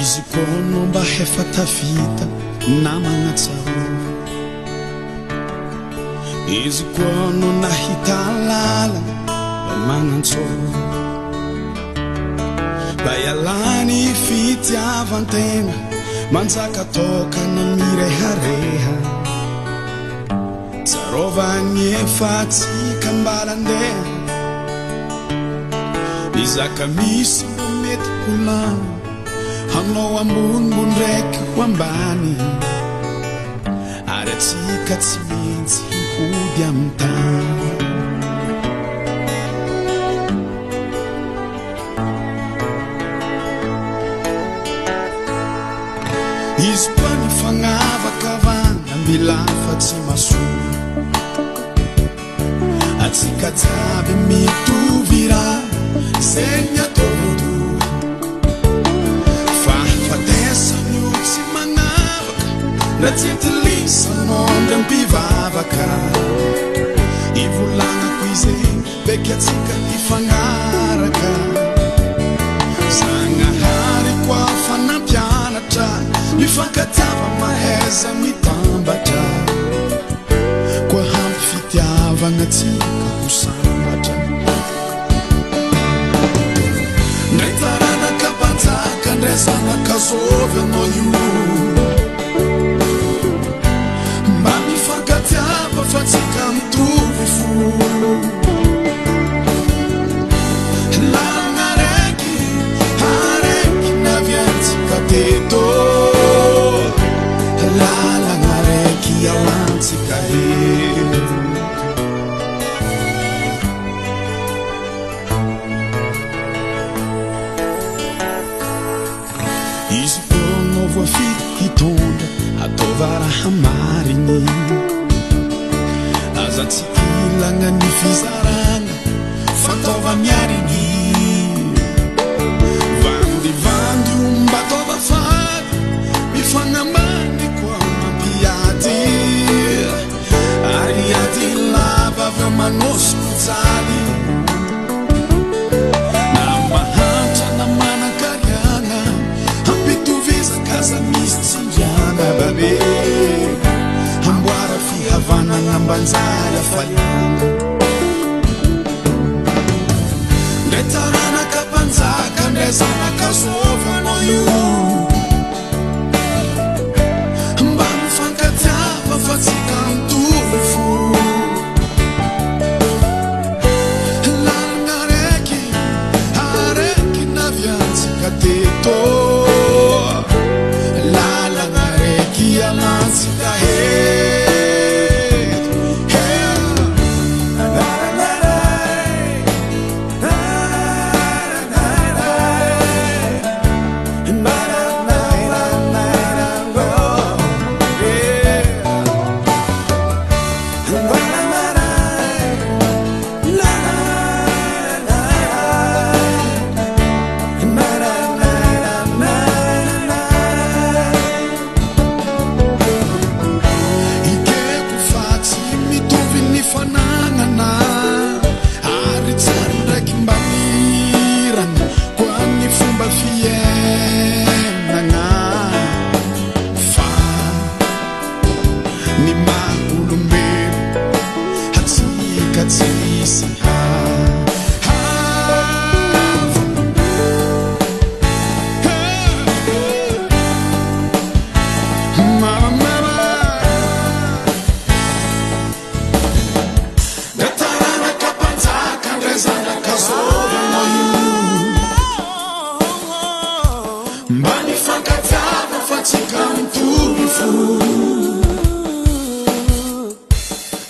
izy kono mba hefa tafita namagna tsara izy kono nahita lala mba magnantsôra mba ialany fitiavantegna manjaka tokana mirehareha tsarovagny efa tsika mbalandeha izaka misy mbo mety holagna hanao ambonimbony raiky ho ambany ary atsika tsy maintsy hihody amin'ny tany izy koa ny fagnavakavana mila fa tsy masoa atsika jiaby mitovy raha zegny ataovodo fatesany tsy magnavaka raha tiatilisanao ndra mpivavaka ivolagnako izegny beky atsika ifagnaraka Zagnahary koa fanampianatra mifankatiava mahaiza mitambatra koa hampy fitiavagna atsika ho sambatra ndray taranaka mpanjaka ndray zanaka zovy anao io mba mifankatiava fa tsika mitovy fo teto lalagna raiky ialantsika eto izy kono voafity hitondra ataova raha marigny aza tsy ilagna ny fizaragna fataova miarigny fanambany koa mampiady ary ady lava avy manosoko jaly na mahantra na manakariagna hampitovizaka aza misy tsindrana babe amboara fihavanagna ambanjary afaliagna ndray taranaka mpanjaka ndray zanaka zovy anao io fatsika mitovy fo lalagna raiky naviantsika teto lalagna raiky ialantsika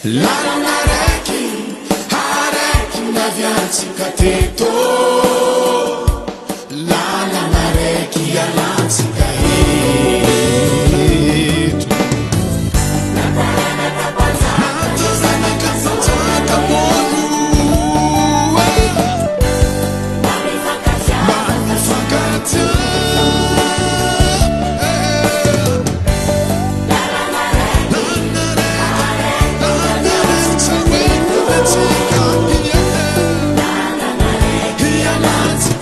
lalagna raiky naviantsika teto lalagna raiky ialantsika eto natanaka mpanjaka mono mba mifankatiava It's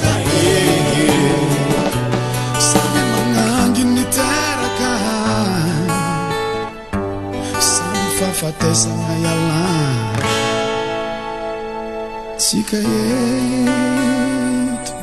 fatesagna ialagna tsika eto